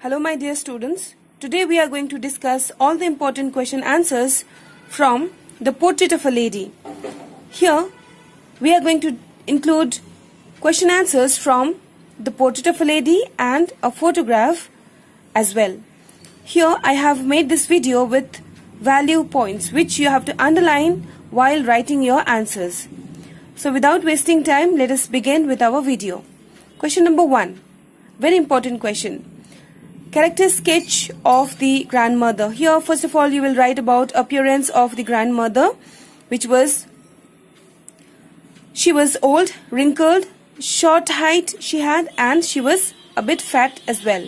Hello my dear students. Today we are going to discuss all the important question answers from The Portrait of a Lady. Here we are going to include question answers from The Portrait of a Lady and a photograph as well. Here I have made this video with value points which you have to underline while writing your answers. So without wasting time, let us begin with our video. Question number 1. Very important question. Character sketch of the grandmother. Here first of all you will write about appearance of the grandmother, which was she was old, wrinkled, short height she had, and she was a bit fat as well.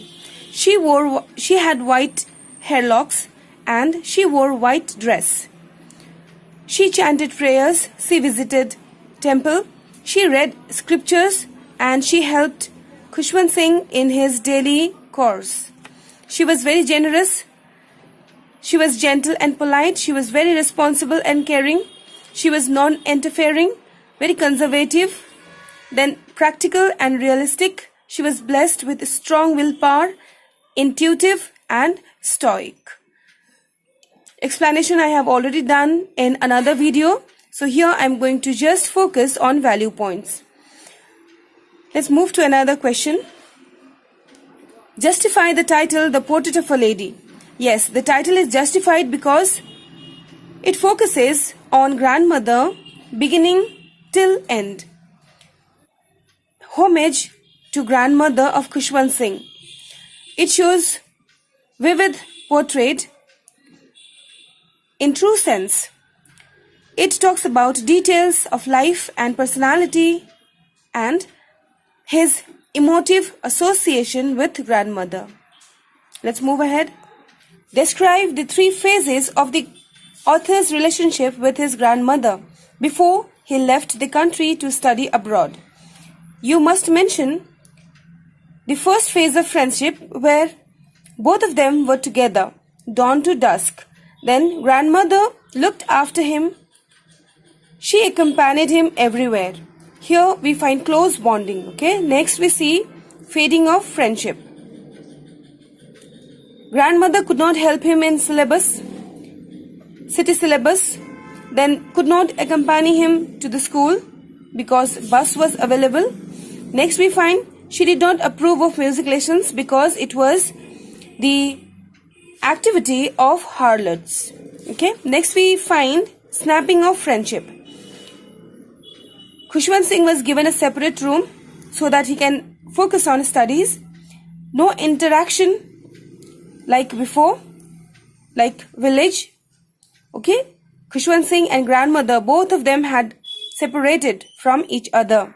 She had white hair locks and she wore white dress. She chanted prayers, she visited temple, she read scriptures, and she helped Khushwant Singh in his daily course. She was very generous. She was gentle and polite. She was very responsible and caring. She was non-interfering, very conservative, then practical and realistic. She was blessed with strong willpower, intuitive and stoic. Explanation I have already done in another video. So here I am going to just focus on value points. Let's move to another question. Justify the title The Portrait of a Lady. Yes, the title is justified because it focuses on grandmother beginning till end. Homage to grandmother of Khushwant Singh. It shows vivid portrait in true sense. It talks about details of life and personality and his emotive association with grandmother. Let's move ahead. Describe the 3 phases of the author's relationship with his grandmother before he left the country to study abroad. You must mention the first phase of friendship where both of them were together, dawn to dusk. Then grandmother looked after him. She accompanied him everywhere. Here we find close bonding. Okay. Next we see fading of friendship. Grandmother could not help him in city syllabus. Then could not accompany him to the school because bus was available. Next we find she did not approve of music lessons because it was the activity of harlots. Okay. Next we find snapping of friendship. Khushwant Singh was given a separate room so that he can focus on studies. No interaction like before, like village. Okay. Khushwant Singh and grandmother, both of them had separated from each other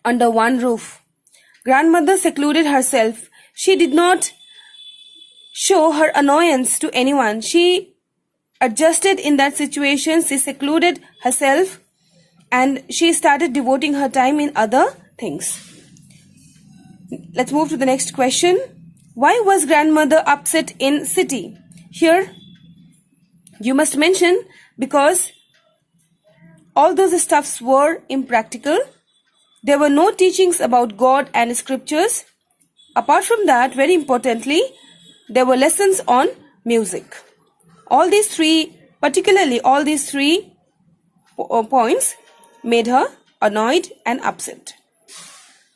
under one roof. Grandmother secluded herself. She did not show her annoyance to anyone. She adjusted in that situation. She secluded herself and she started devoting her time in other things. Let's move to the next question. Why was grandmother upset in city? Here you must mention because all those stuffs were impractical. There were no teachings about God and scriptures. Apart from that, very importantly, there were lessons on music. All these three points made her annoyed and upset.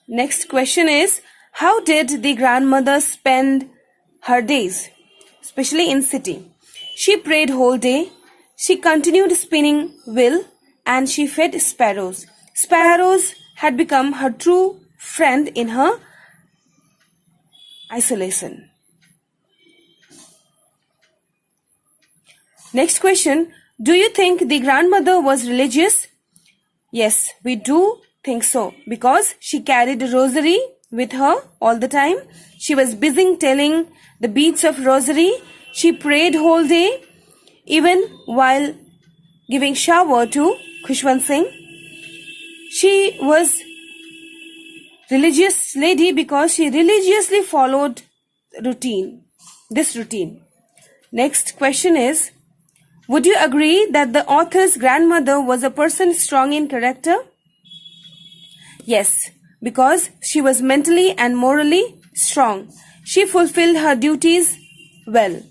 Next question is, how did the grandmother spend her days, especially in city? She prayed whole day, she continued spinning wool, and she fed sparrows. Sparrows had become her true friend in her isolation. Next question, do you think the grandmother was religious? Yes, we do think so because she carried a rosary with her all the time. She was busy telling the beads of rosary. She prayed whole day even while giving shower to Khushwant Singh. She was religious lady because she religiously followed this routine. Next question is, would you agree that the author's grandmother was a person strong in character? Yes, because she was mentally and morally strong. She fulfilled her duties well.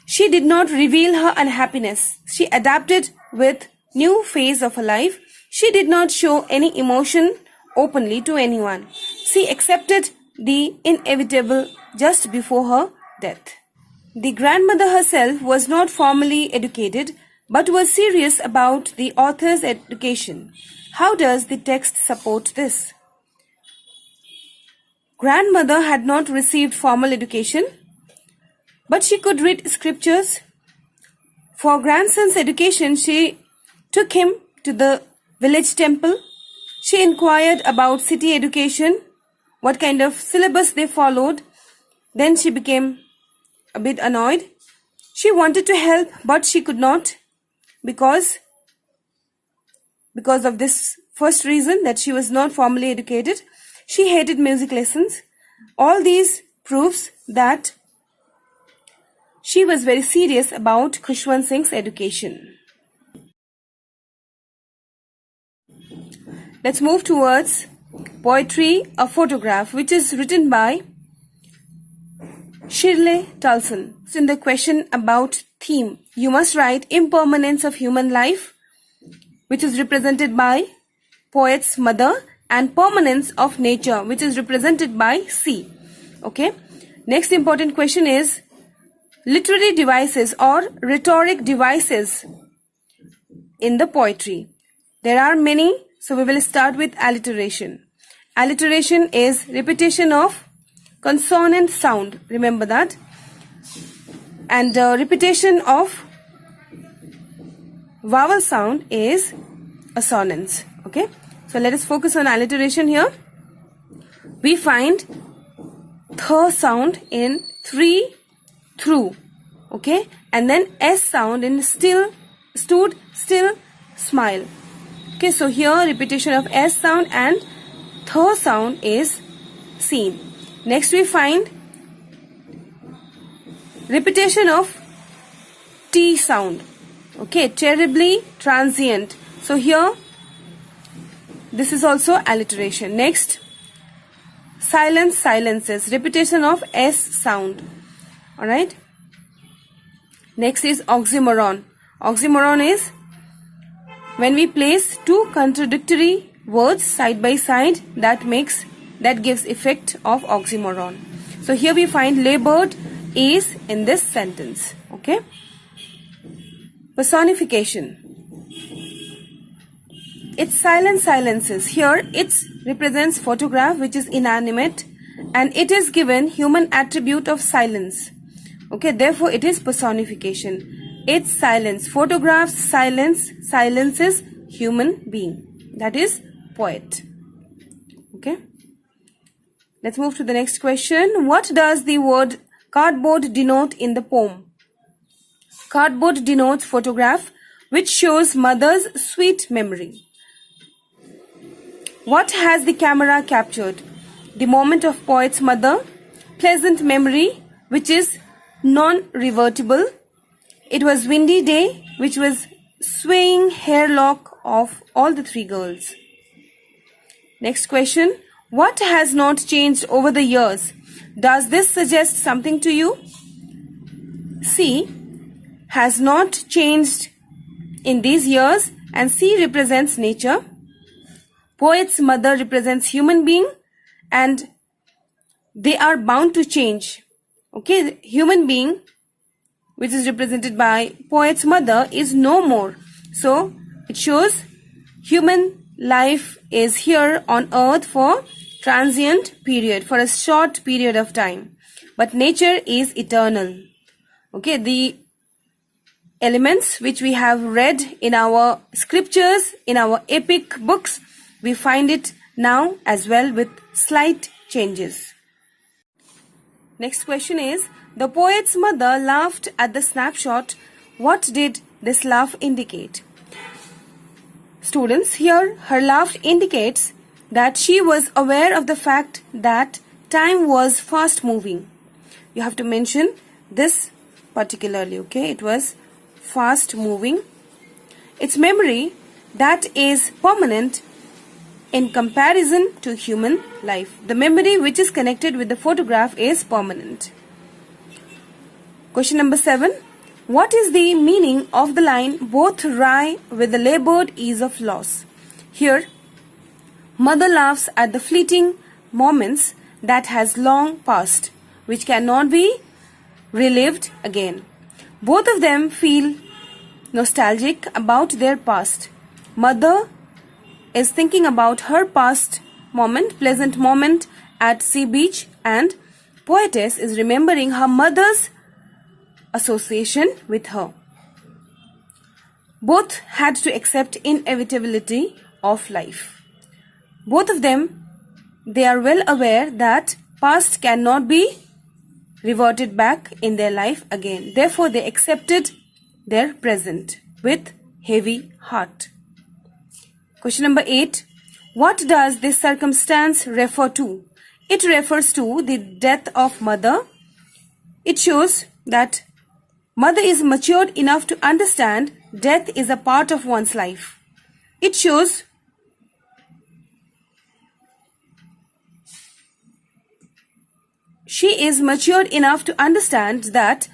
She did not reveal her unhappiness. She adapted with new phase of her life. She did not show any emotion openly to anyone. She accepted the inevitable just before her death. The grandmother herself was not formally educated, but was serious about the author's education. How does the text support this? Grandmother had not received formal education, but she could read scriptures. For grandson's education, she took him to the village temple. She inquired about city education, what kind of syllabus they followed. Then she became a bit annoyed. She wanted to help, but she could not because of this first reason, that she was not formally educated. She hated music lessons. All these proves that she was very serious about Khushwant Singh's education. Let's move towards poetry, a photograph, which is written by Shirley Tulson. So in the question about theme, you must write impermanence of human life, which is represented by poet's mother, and permanence of nature, which is represented by sea. Okay. Next important question is literary devices or rhetoric devices in the poetry. There are many, so we will start with alliteration. Alliteration is repetition of consonant sound. Remember that. And repetition of vowel sound is assonance. Okay. So let us focus on alliteration here. We find th sound in three, through. Okay. And then s sound in still, stood, still, smile. Okay. So here repetition of s sound and th sound is seen. Next we find repetition of t sound. Okay. Terribly transient. So here this is also alliteration. Next, silence, silences, repetition of s sound. Alright. Next is oxymoron. Oxymoron is when we place two contradictory words side by side, that gives effect of oxymoron. So here we find labored is in this sentence. Okay. Personification. It's silent silences. Here it represents photograph, which is inanimate, and it is given human attribute of silence. Okay, therefore it is personification. It's silence. Photographs silence, silences human being. That is poet. Okay. Let's move to the next question. What does the word cardboard denote in the poem? Cardboard denotes photograph, which shows mother's sweet memory. What has the camera captured? The moment of poet's mother, pleasant memory, which is non-revertible. It was windy day, which was swaying hairlock of all the three girls. Next question. What has not changed over the years? Does this suggest something to you? C has not changed in these years, and C represents nature. Poet's mother represents human being, and they are bound to change. Okay, human being, which is represented by poet's mother, is no more. So it shows human life is here on earth for transient period, for a short period of time, but nature is eternal. Okay, the elements which we have read in our scriptures, in our epic books, we find it now as well with slight changes. Next question is, the poet's mother laughed at the snapshot. What did this laugh indicate? Students, here her laugh indicates that she was aware of the fact that time was fast moving. You have to mention this particularly, okay? It was fast moving. Its memory, that is permanent, in comparison to human life. The memory which is connected with the photograph is permanent. Question number 7. What is the meaning of the line, both rye with the labored ease of loss? Here, mother laughs at the fleeting moments that has long passed, which cannot be relived again. Both of them feel nostalgic about their past. Mother is thinking about her past moment, pleasant moment at sea beach, and poetess is remembering her mother's association with her. Both had to accept inevitability of life. Both of them, they are well aware that past cannot be reverted back in their life again. Therefore, they accepted their present with heavy heart. Question number 8. What does this circumstance refer to? It refers to the death of mother. It shows that mother is matured enough to understand death is a part of one's life. It shows she is matured enough to understand that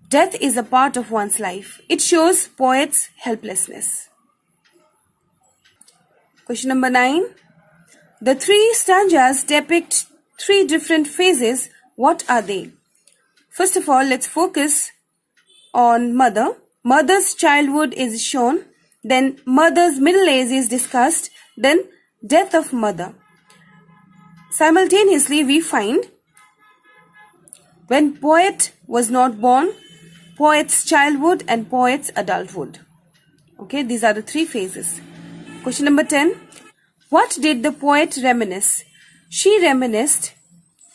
death is a part of one's life. It shows poet's helplessness. Question number 9. The 3 stanzas depict 3 different phases. What are they? First of all, let's focus on mother. Mother's childhood is shown. Then mother's middle age is discussed. Then death of mother. Simultaneously, we find when poet was not born, poet's childhood and poet's adulthood. Okay, these are the 3 phases. Question number 10. What did the poet reminisce? She reminisced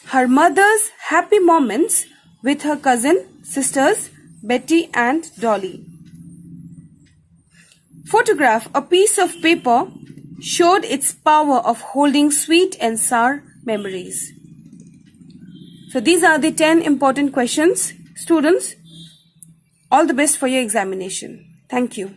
her mother's happy moments with her cousin, sisters, Betty and Dolly. Photograph, a piece of paper, showed its power of holding sweet and sour memories. So these are the 10 important questions. Students, all the best for your examination. Thank you.